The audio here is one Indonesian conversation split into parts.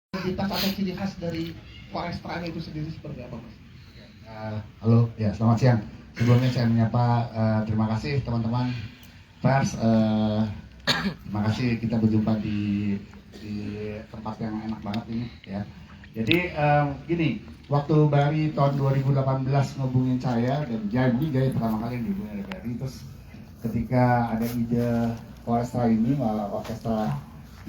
Identitas atau ciri khas dari Forestra itu sendiri seperti apa, Mas? Halo, ya selamat siang. Sebelumnya saya menyapa, terima kasih teman-teman pers. Terima kasih kita berjumpa di tempat yang enak banget ini ya. Jadi gini, waktu Bari tahun 2018 ngehubungin saya dan Jai pertama kali yang dihubungin ada Bari, terus ketika ada ide orkestra ini, orkestra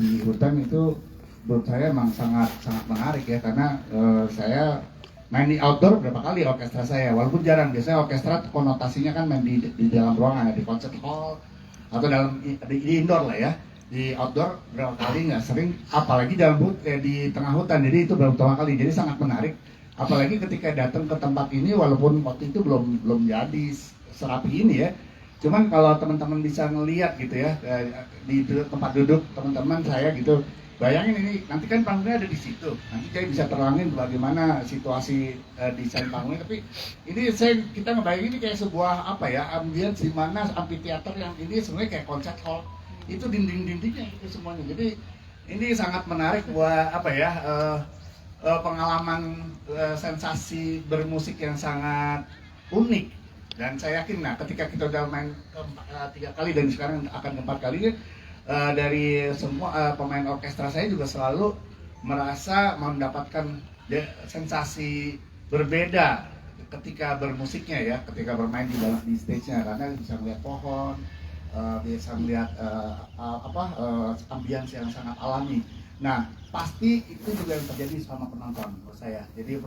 di hutan itu menurut saya memang sangat sangat menarik ya, karena saya main di outdoor berapa kali orkestra saya, walaupun jarang. Biasanya orkestra konotasinya kan main di dalam ruangan, di concert hall atau di indoor lah ya. Di outdoor berapa kali, nggak sering, apalagi di tengah hutan. Jadi itu baru pertama kali, jadi sangat menarik. Apalagi ketika datang ke tempat ini, walaupun waktu itu belum belum jadi serapi ini ya. Cuman kalau teman-teman bisa ngelihat gitu ya, di tempat duduk teman-teman saya gitu, bayangin ini nanti kan panggungnya ada di situ, nanti saya bisa terangin bagaimana situasi desain panggungnya. Tapi ini kita ngebayangin ini kayak sebuah apa ya, ambience di mana amphitheater yang ini sebenarnya kayak concert hall, itu dinding-dindingnya itu semuanya. Jadi ini sangat menarik buat apa ya, pengalaman, sensasi bermusik yang sangat unik. Dan saya yakin, nah ketika kita udah main tiga kali dan sekarang akan keempat kali, dari semua pemain orkestra saya juga selalu merasa mendapatkan sensasi berbeda ketika bermusiknya ya, ketika bermain di stage-nya, karena bisa melihat pohon, bisa melihat ambience yang sangat alami. Nah, pasti itu juga yang terjadi sama penonton menurut saya. Jadi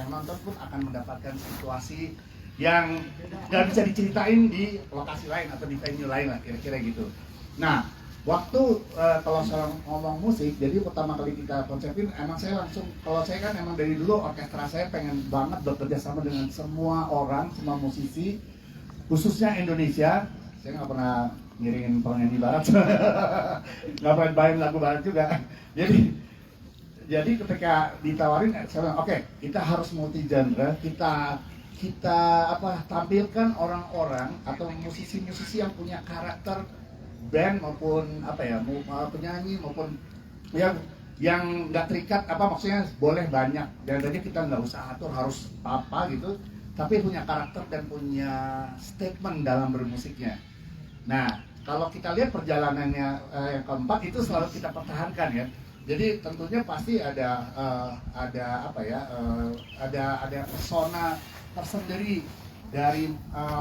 yang nonton pun akan mendapatkan situasi yang nggak bisa diceritain di lokasi lain atau di venue lain lah, kira-kira gitu. Nah, waktu kalau saya ngomong musik, jadi pertama kali kita konsepin, emang saya langsung, kalau saya kan emang dari dulu orkestra saya pengen banget bekerja sama dengan semua orang, semua musisi, khususnya Indonesia. Saya nggak pernah ngiringin penyanyi barat, nggak pernah main lagu barat juga. Jadi ketika ditawarin, saya bilang oke, kita harus multi genre, kita tampilkan orang-orang atau musisi-musisi yang punya karakter band maupun penyanyi maupun yang nggak terikat, maksudnya boleh banyak, dan tadi kita nggak usah atur harus apa gitu, tapi punya karakter dan punya statement dalam bermusiknya. Nah, kalau kita lihat perjalanannya yang keempat itu selalu kita pertahankan ya. Jadi tentunya pasti ada persona tersendiri dari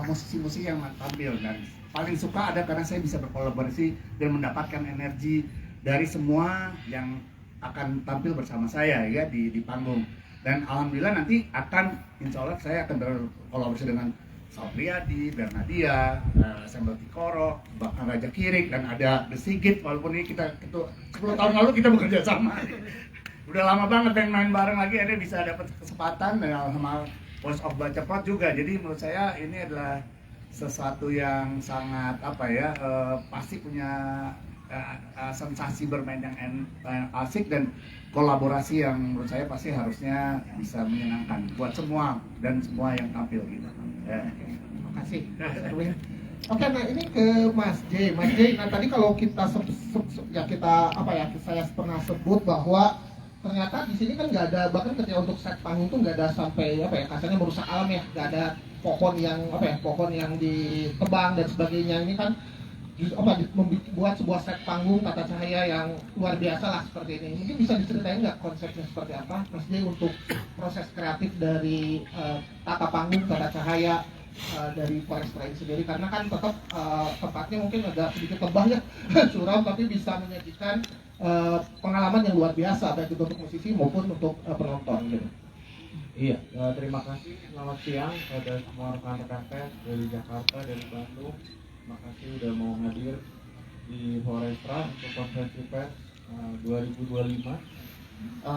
musisi-musisi yang tampil, dan paling suka ada karena saya bisa berkolaborasi dan mendapatkan energi dari semua yang akan tampil bersama saya ya di panggung. Dan alhamdulillah nanti insya Allah saya akan berkolaborasi dengan Sapriadi, Bernadia, Sambal Tikoro, bahkan Raja Kirik, dan ada The Sigit. Walaupun ini kita 10 tahun lalu kita bekerja sama, udah lama banget main bareng lagi, ada bisa dapat kesempatan sama Voice of Bacepot juga. Jadi menurut saya ini adalah sesuatu yang sangat pasti punya sensasi bermain yang asik, dan kolaborasi yang menurut saya pasti harusnya bisa menyenangkan buat semua dan semua yang tampil gitu. Ya. Terima kasih, Mas Erwin. Oke, nah ini ke Mas J. Nah tadi kalau kita saya pernah sebut bahwa ternyata di sini kan nggak ada, bahkan ketika untuk set panggung tuh nggak ada sampai kasarnya merusak alam ya, nggak ada pohon yang ditebang dan sebagainya. Ini kan membuat sebuah set panggung tata cahaya yang luar biasa lah seperti ini. Mungkin bisa diceritain nggak konsepnya seperti apa, Mas J, untuk proses kreatif dari tata panggung, tata cahaya dari Forestra ini sendiri, karena kan tetap tempatnya mungkin agak sedikit tebal ya, curam, tapi bisa menyajikan pengalaman yang luar biasa baik itu untuk musisi maupun untuk penonton gitu. Iya, terima kasih. Selamat siang pada semua rekan-rekan pers dari Jakarta, dari Bandung. Terima kasih udah mau hadir di Forestra untuk konferensi pers 2025.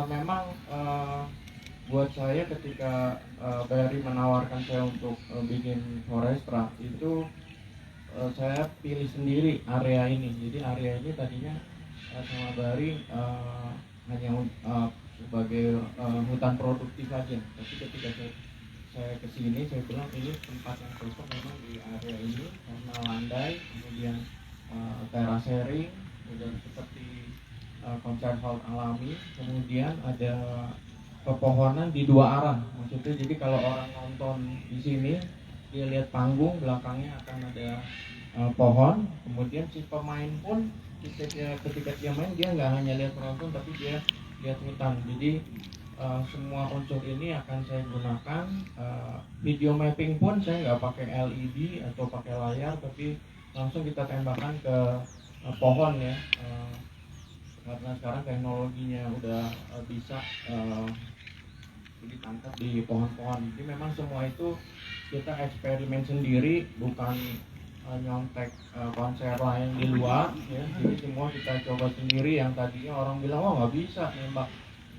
Memang buat saya ketika Barry menawarkan saya untuk bikin Forestra itu, saya pilih sendiri area ini. Jadi area ini tadinya sama Barry hanya sebagai hutan produktif saja. Tapi ketika saya kesini, saya bilang ini tempat yang cocok memang di area ini karena landai, kemudian terasering, kemudian seperti konser hall alami, kemudian ada pepohonan di dua arah. Maksudnya jadi kalau orang nonton di sini dia lihat panggung, belakangnya akan ada pohon, kemudian si pemain pun ketika dia main dia nggak hanya lihat penonton tapi dia lihat hutan. Jadi semua unsur ini akan saya gunakan. Video mapping pun saya nggak pakai LED atau pakai layar, tapi langsung kita tembakkan ke pohon ya, karena sekarang teknologinya udah bisa ditangkap di pohon-pohon. Jadi memang semua itu kita eksperimen sendiri, bukan nyontek konser lain di luar ya. Jadi semua kita coba sendiri. Yang tadinya orang bilang oh nggak bisa nembak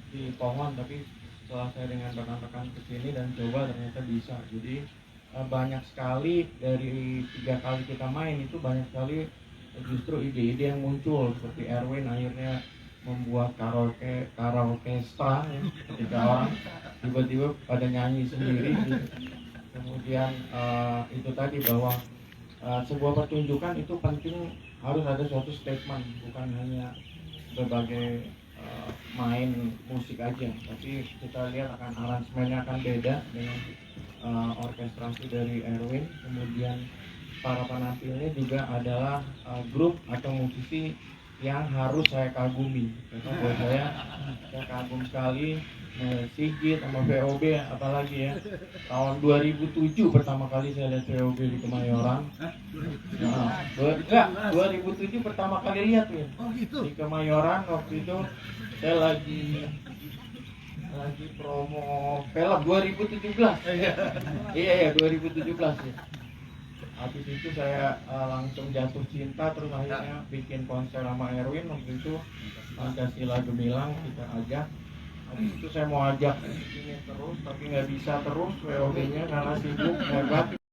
di pohon, tapi setelah saya dengan rekan-rekan kesini dan coba ternyata bisa. Jadi banyak sekali dari 3 kali kita main itu banyak sekali justru ide-ide yang muncul, seperti Erwin akhirnya membuat karaoke-stra ya, ketika orang tiba-tiba pada nyanyi sendiri gitu. Kemudian itu tadi bahwa sebuah pertunjukan itu penting harus ada suatu statement, bukan hanya sebagai main musik aja, tapi kita lihat akan aransemennya akan beda dengan orkestrasi dari Erwin. Kemudian para penampilnya juga adalah grup atau musisi yang harus saya kagumi. Karena buat saya kagum sekali Sigit sama VOB, apalagi ya tahun 2007 pertama kali saya lihat VOB di Kemayoran. Enggak, 2007 pertama kali lihat ya di Kemayoran. Waktu itu saya lagi promo film 2017. Iya 2017 ya. Habis itu saya langsung jatuh cinta, terus akhirnya bikin konser sama Erwin. Waktu itu Pancasila Gemilang kita ajak. Habis itu saya mau ajak ini terus, tapi nggak bisa terus VOB-nya karena sibuk hebat.